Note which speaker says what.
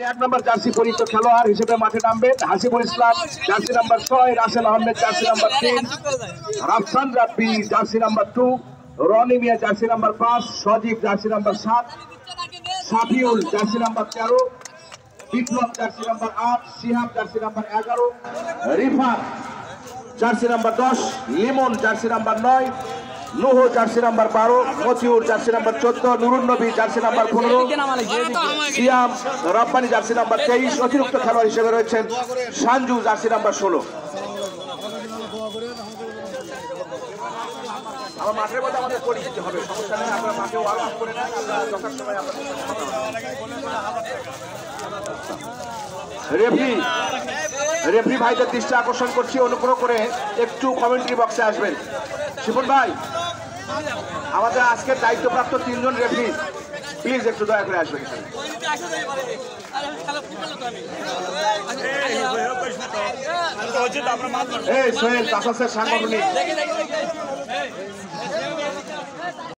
Speaker 1: এক নম্বর জার্সি পরিহিত খেলোয়াড় হিসেবে মাঠে নামবেন Hasibul Islam, jersey number 6, Rasel Ahmed jersey number 3, Rafsan Rabbi jersey number 2, Roni Mia jersey number 5, Sajib jersey number 7, Safiul jersey number 13, Biplob jersey number 8, Shihab jersey number 11, Rifat jersey number 10, Limon jersey number 9, Nuh jersey number 12, Motiur jersey number 14, Nurun Nabi jersey number 15, Siam Rabbani jersey number 23, অতিরিক্ত খেলোয়াড় হিসেবে রয়েছেন সানজু জার্সি নাম্বার 16। আমার মাঠের মধ্যে আমাদের পরিচিত হবে, সমস্যা নেই, আমরা মাঠে ওয়ার্ম আপ করে নেন, আমরা যথাসময়ে রেফরি ভাইদের দৃষ্টি আকর্ষণ করছি, অনুগ্রহ করে একটু কমেন্ট্রি বক্সে আসবেন। শিপন ভাই, আমাদের আজকের দায়িত্বপ্রাপ্ত 3 জন রেফরি প্লিজ একটু দয়া করে আসবেন। সোহেল সাংবাদিক